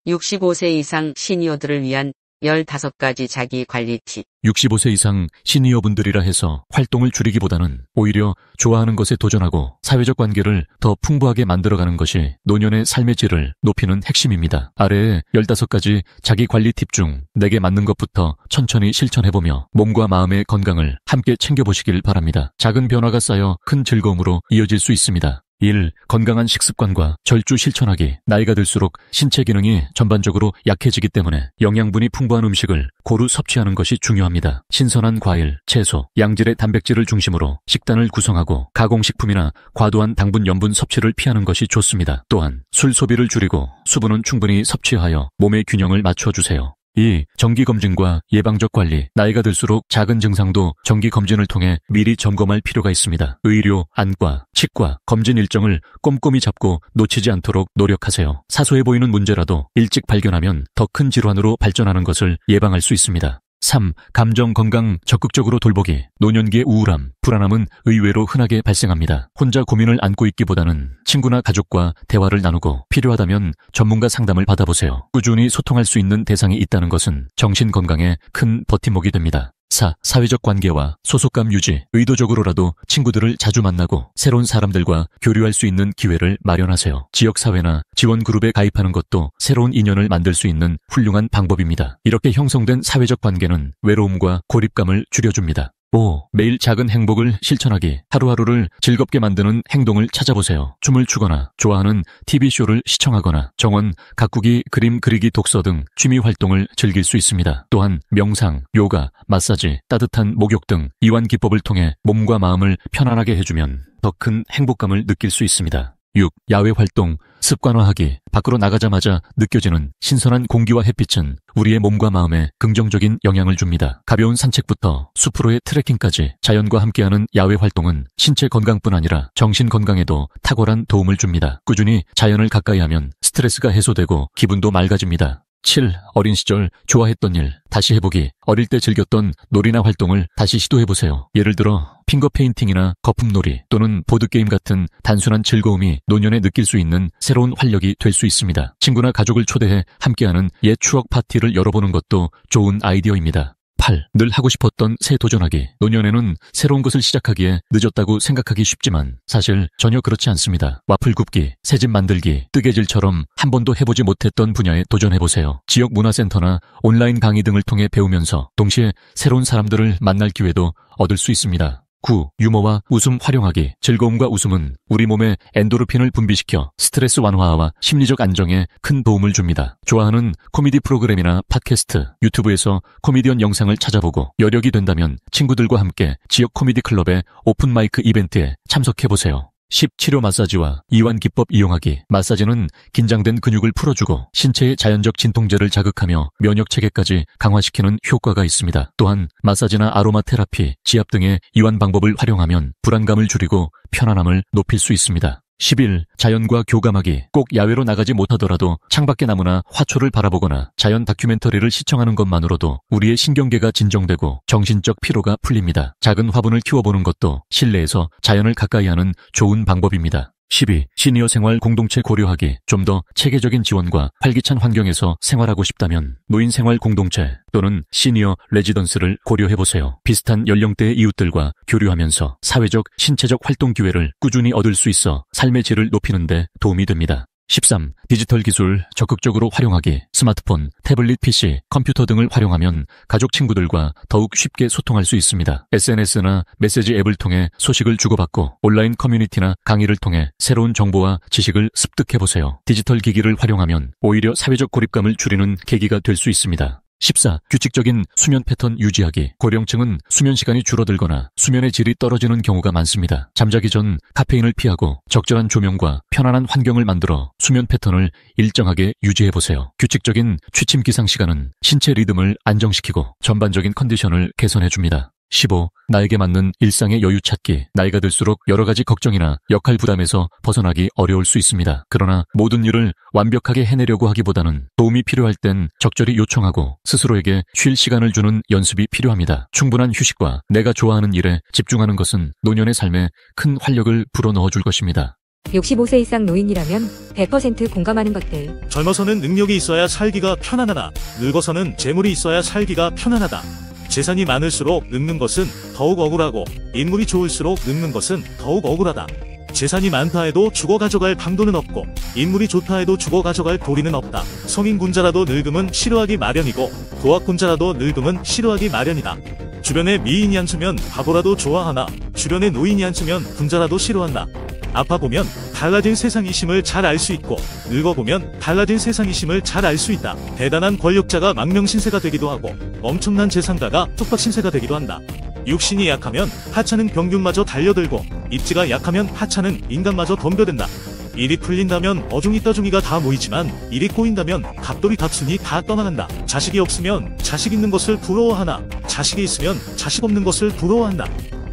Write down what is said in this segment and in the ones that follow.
65세 이상 시니어들을 위한 15가지 자기 관리 팁. 65세 이상 시니어분들이라 해서 활동을 줄이기보다는 오히려 좋아하는 것에 도전하고 사회적 관계를 더 풍부하게 만들어가는 것이 노년의 삶의 질을 높이는 핵심입니다. 아래에 15가지 자기 관리 팁 중 내게 맞는 것부터 천천히 실천해보며 몸과 마음의 건강을 함께 챙겨보시길 바랍니다. 작은 변화가 쌓여 큰 즐거움으로 이어질 수 있습니다. 1. 건강한 식습관과 절주 실천하기. 나이가 들수록 신체 기능이 전반적으로 약해지기 때문에 영양분이 풍부한 음식을 고루 섭취하는 것이 중요합니다. 신선한 과일, 채소, 양질의 단백질을 중심으로 식단을 구성하고 가공식품이나 과도한 당분, 염분 섭취를 피하는 것이 좋습니다. 또한 술 소비를 줄이고 수분은 충분히 섭취하여 몸의 균형을 맞춰주세요. 2. 정기검진과 예방적 관리. 나이가 들수록 작은 증상도 정기검진을 통해 미리 점검할 필요가 있습니다. 의료, 안과, 치과, 검진 일정을 꼼꼼히 잡고 놓치지 않도록 노력하세요. 사소해 보이는 문제라도 일찍 발견하면 더 큰 질환으로 발전하는 것을 예방할 수 있습니다. 3. 감정 건강 적극적으로 돌보기. 노년기의 우울함, 불안함은 의외로 흔하게 발생합니다. 혼자 고민을 안고 있기보다는 친구나 가족과 대화를 나누고 필요하다면 전문가 상담을 받아보세요. 꾸준히 소통할 수 있는 대상이 있다는 것은 정신 건강에 큰 버팀목이 됩니다. 4. 사회적 관계와 소속감 유지. 의도적으로라도 친구들을 자주 만나고 새로운 사람들과 교류할 수 있는 기회를 마련하세요. 지역사회나 지원그룹에 가입하는 것도 새로운 인연을 만들 수 있는 훌륭한 방법입니다. 이렇게 형성된 사회적 관계는 외로움과 고립감을 줄여줍니다. 5. 매일 작은 행복을 실천하기. 하루하루를 즐겁게 만드는 행동을 찾아보세요. 춤을 추거나 좋아하는 TV쇼를 시청하거나 정원, 가꾸기, 그림 그리기, 독서 등 취미 활동을 즐길 수 있습니다. 또한 명상, 요가, 마사지, 따뜻한 목욕 등 이완 기법을 통해 몸과 마음을 편안하게 해주면 더 큰 행복감을 느낄 수 있습니다. 6. 야외 활동, 습관화하기. 밖으로 나가자마자 느껴지는 신선한 공기와 햇빛은 우리의 몸과 마음에 긍정적인 영향을 줍니다. 가벼운 산책부터 숲으로의 트레킹까지 자연과 함께하는 야외 활동은 신체 건강뿐 아니라 정신 건강에도 탁월한 도움을 줍니다. 꾸준히 자연을 가까이 하면 스트레스가 해소되고 기분도 맑아집니다. 7. 어린 시절 좋아했던 일 다시 해보기. 어릴 때 즐겼던 놀이나 활동을 다시 시도해보세요. 예를 들어 핑거 페인팅이나 거품놀이 또는 보드게임 같은 단순한 즐거움이 노년에 느낄 수 있는 새로운 활력이 될 수 있습니다. 친구나 가족을 초대해 함께하는 옛 추억 파티를 열어보는 것도 좋은 아이디어입니다. 8. 늘 하고 싶었던 새 도전하기. 노년에는 새로운 것을 시작하기에 늦었다고 생각하기 쉽지만 사실 전혀 그렇지 않습니다. 와플 굽기, 새집 만들기, 뜨개질처럼 한 번도 해보지 못했던 분야에 도전해보세요. 지역 문화센터나 온라인 강의 등을 통해 배우면서 동시에 새로운 사람들을 만날 기회도 얻을 수 있습니다. 9. 유머와 웃음 활용하기. 즐거움과 웃음은 우리 몸에 엔도르핀을 분비시켜 스트레스 완화와 심리적 안정에 큰 도움을 줍니다. 좋아하는 코미디 프로그램이나 팟캐스트, 유튜브에서 코미디언 영상을 찾아보고 여력이 된다면 친구들과 함께 지역 코미디 클럽의 오픈마이크 이벤트에 참석해보세요. 10. 치료 마사지와 이완 기법 이용하기. 마사지는 긴장된 근육을 풀어주고 신체의 자연적 진통제를 자극하며 면역 체계까지 강화시키는 효과가 있습니다. 또한 마사지나 아로마 테라피, 지압 등의 이완 방법을 활용하면 불안감을 줄이고 편안함을 높일 수 있습니다. 11. 자연과 교감하기. 꼭 야외로 나가지 못하더라도 창밖의 나무나 화초를 바라보거나 자연 다큐멘터리를 시청하는 것만으로도 우리의 신경계가 진정되고 정신적 피로가 풀립니다. 작은 화분을 키워보는 것도 실내에서 자연을 가까이 하는 좋은 방법입니다. 12. 시니어 생활 공동체 고려하기. 좀 더 체계적인 지원과 활기찬 환경에서 생활하고 싶다면 노인 생활 공동체 또는 시니어 레지던스를 고려해보세요. 비슷한 연령대의 이웃들과 교류하면서 사회적, 신체적 활동 기회를 꾸준히 얻을 수 있어 삶의 질을 높이는 데 도움이 됩니다. 13. 디지털 기술 적극적으로 활용하기. 스마트폰, 태블릿 PC, 컴퓨터 등을 활용하면 가족 친구들과 더욱 쉽게 소통할 수 있습니다. SNS나 메시지 앱을 통해 소식을 주고받고 온라인 커뮤니티나 강의를 통해 새로운 정보와 지식을 습득해보세요. 디지털 기기를 활용하면 오히려 사회적 고립감을 줄이는 계기가 될 수 있습니다. 14. 규칙적인 수면 패턴 유지하기. 고령층은 수면 시간이 줄어들거나 수면의 질이 떨어지는 경우가 많습니다. 잠자기 전 카페인을 피하고 적절한 조명과 편안한 환경을 만들어 수면 패턴을 일정하게 유지해보세요. 규칙적인 취침 기상 시간은 신체 리듬을 안정시키고 전반적인 컨디션을 개선해줍니다. 15. 나에게 맞는 일상의 여유 찾기. 나이가 들수록 여러 가지 걱정이나 역할 부담에서 벗어나기 어려울 수 있습니다. 그러나 모든 일을 완벽하게 해내려고 하기보다는 도움이 필요할 땐 적절히 요청하고 스스로에게 쉴 시간을 주는 연습이 필요합니다. 충분한 휴식과 내가 좋아하는 일에 집중하는 것은 노년의 삶에 큰 활력을 불어넣어 줄 것입니다. 65세 이상 노인이라면 100% 공감하는 것들. 젊어서는 능력이 있어야 살기가 편안하다. 늙어서는 재물이 있어야 살기가 편안하다. 재산이 많을수록 늙는 것은 더욱 억울하고 인물이 좋을수록 늙는 것은 더욱 억울하다. 재산이 많다 해도 죽어 가져갈 방도는 없고 인물이 좋다 해도 죽어 가져갈 도리는 없다. 성인군자라도 늙음은 싫어하기 마련이고 도학군자라도 늙음은 싫어하기 마련이다. 주변에 미인이 앉으면 바보라도 좋아하나 주변에 노인이 앉으면 군자라도 싫어한다. 아파보면 달라진 세상이심을 잘 알 수 있고 늙어보면 달라진 세상이심을 잘 알 수 있다. 대단한 권력자가 망명신세가 되기도 하고 엄청난 재산가가 뚝박신세가 되기도 한다. 육신이 약하면 하찮은 병균마저 달려들고 입지가 약하면 하찮은 인간마저 덤벼든다. 일이 풀린다면 어중이 떠중이가 다 모이지만 일이 꼬인다면 갑돌이 갑순이 다 떠나간다. 자식이 없으면 자식 있는 것을 부러워하나 자식이 있으면 자식 없는 것을 부러워한다.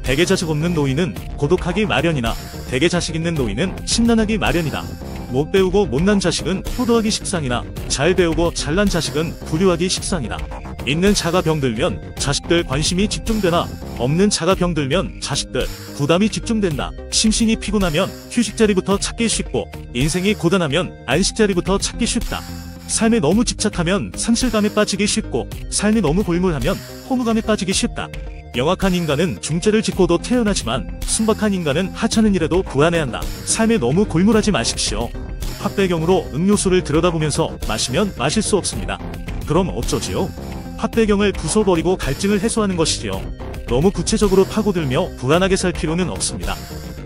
대개 자식 없는 노인은 고독하기 마련이나 대개 자식 있는 노인은 심란하기 마련이다. 못 배우고 못난 자식은 효도하기 십상이나 잘 배우고 잘난 자식은 부류하기 십상이다. 있는 자가 병들면 자식들 관심이 집중되나 없는 자가 병들면 자식들 부담이 집중된다. 심신이 피곤하면 휴식자리부터 찾기 쉽고 인생이 고단하면 안식자리부터 찾기 쉽다. 삶에 너무 집착하면 상실감에 빠지기 쉽고 삶이 너무 골몰하면 허무감에 빠지기 쉽다. 영악한 인간은 중죄를 짓고도 태어나지만 순박한 인간은 하찮은 일에도 불안해한다. 삶에 너무 골몰하지 마십시오. 팥배경으로 음료수를 들여다보면서 마시면 마실 수 없습니다. 그럼 어쩌지요? 팥배경을 부숴버리고 갈증을 해소하는 것이지요. 너무 구체적으로 파고들며 불안하게 살 필요는 없습니다.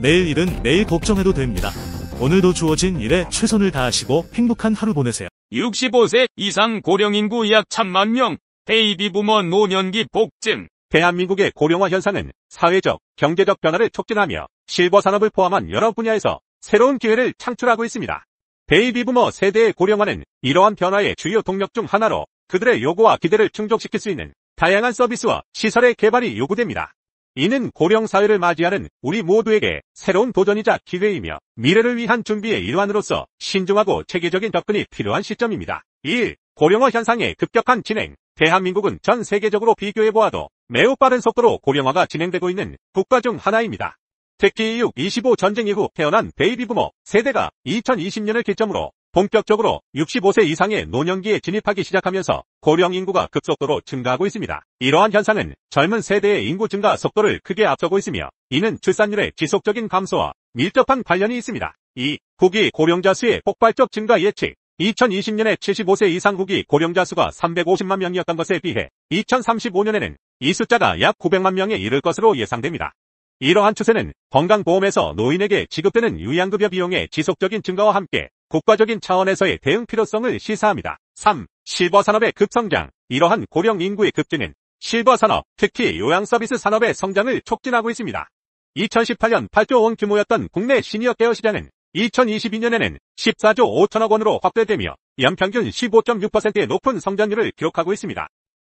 내일 일은 내일 걱정해도 됩니다. 오늘도 주어진 일에 최선을 다하시고 행복한 하루 보내세요. 65세 이상 고령인구 약 1000만 명, 베이비부머 노년기 복증. 대한민국의 고령화 현상은 사회적, 경제적 변화를 촉진하며 실버 산업을 포함한 여러 분야에서 새로운 기회를 창출하고 있습니다. 베이비부머 세대의 고령화는 이러한 변화의 주요 동력 중 하나로 그들의 요구와 기대를 충족시킬 수 있는 다양한 서비스와 시설의 개발이 요구됩니다. 이는 고령 사회를 맞이하는 우리 모두에게 새로운 도전이자 기회이며 미래를 위한 준비의 일환으로서 신중하고 체계적인 접근이 필요한 시점입니다. 1. 고령화 현상의 급격한 진행. 대한민국은 전 세계적으로 비교해보아도 매우 빠른 속도로 고령화가 진행되고 있는 국가 중 하나입니다. 특히 6.25 전쟁 이후 태어난 베이비부머 세대가 2020년을 기점으로 본격적으로 65세 이상의 노년기에 진입하기 시작하면서 고령 인구가 급속도로 증가하고 있습니다. 이러한 현상은 젊은 세대의 인구 증가 속도를 크게 앞서고 있으며 이는 출산율의 지속적인 감소와 밀접한 관련이 있습니다. 2. 후기 고령자 수의 폭발적 증가 예측. 2020년에 75세 이상 후기 고령자 수가 350만 명이었던 것에 비해 2035년에는 이 숫자가 약 900만 명에 이를 것으로 예상됩니다. 이러한 추세는 건강보험에서 노인에게 지급되는 요양급여 비용의 지속적인 증가와 함께 국가적인 차원에서의 대응 필요성을 시사합니다. 3. 실버 산업의 급성장. 이러한 고령 인구의 급증은 실버 산업, 특히 요양 서비스 산업의 성장을 촉진하고 있습니다. 2018년 8조 원 규모였던 국내 시니어 케어 시장은 2022년에는 14조 5천억 원으로 확대되며 연평균 15.6%의 높은 성장률을 기록하고 있습니다.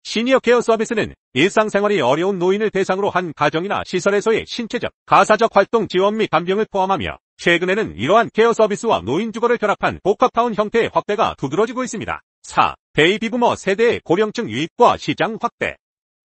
시니어 케어 서비스는 일상생활이 어려운 노인을 대상으로 한 가정이나 시설에서의 신체적, 가사적 활동 지원 및 간병을 포함하며 최근에는 이러한 케어 서비스와 노인 주거를 결합한 복합타운 형태의 확대가 두드러지고 있습니다. 4. 베이비부머 세대의 고령층 유입과 시장 확대.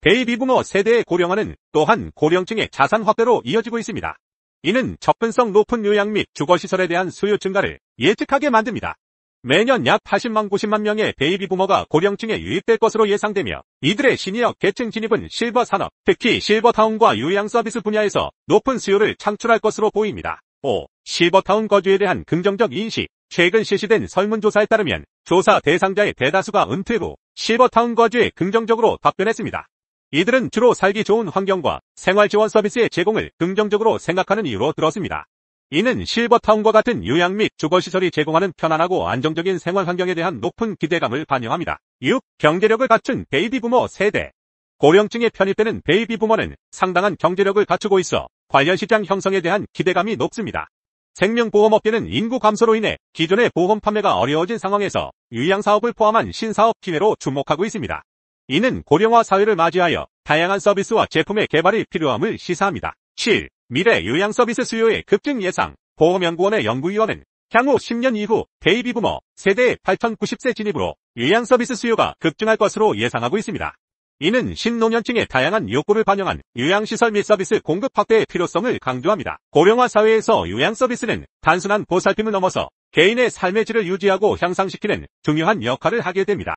베이비부머 세대의 고령화는 또한 고령층의 자산 확대로 이어지고 있습니다. 이는 접근성 높은 요양 및 주거시설에 대한 수요 증가를 예측하게 만듭니다. 매년 약 80만 90만 명의 베이비부머가 고령층에 유입될 것으로 예상되며 이들의 시니어 계층 진입은 실버 산업, 특히 실버타운과 요양 서비스 분야에서 높은 수요를 창출할 것으로 보입니다. 5. 실버타운 거주에 대한 긍정적 인식. 최근 실시된 설문조사에 따르면 조사 대상자의 대다수가 은퇴 후 실버타운 거주에 긍정적으로 답변했습니다. 이들은 주로 살기 좋은 환경과 생활 지원 서비스의 제공을 긍정적으로 생각하는 이유로 들었습니다. 이는 실버타운과 같은 요양 및 주거시설이 제공하는 편안하고 안정적인 생활 환경에 대한 높은 기대감을 반영합니다. 6. 경제력을 갖춘 베이비부머 세대. 고령층에 편입되는 베이비부머는 상당한 경제력을 갖추고 있어 관련 시장 형성에 대한 기대감이 높습니다. 생명보험업계는 인구 감소로 인해 기존의 보험 판매가 어려워진 상황에서 요양사업을 포함한 신사업 기회로 주목하고 있습니다. 이는 고령화 사회를 맞이하여 다양한 서비스와 제품의 개발이 필요함을 시사합니다. 7. 미래 요양 서비스 수요의 급증 예상. 보험연구원의 연구위원은 향후 10년 이후 베이비부머 세대의 8,090세 진입으로 요양 서비스 수요가 급증할 것으로 예상하고 있습니다. 이는 신노년층의 다양한 욕구를 반영한 요양시설 및 서비스 공급 확대의 필요성을 강조합니다. 고령화 사회에서 요양 서비스는 단순한 보살핌을 넘어서 개인의 삶의 질을 유지하고 향상시키는 중요한 역할을 하게 됩니다.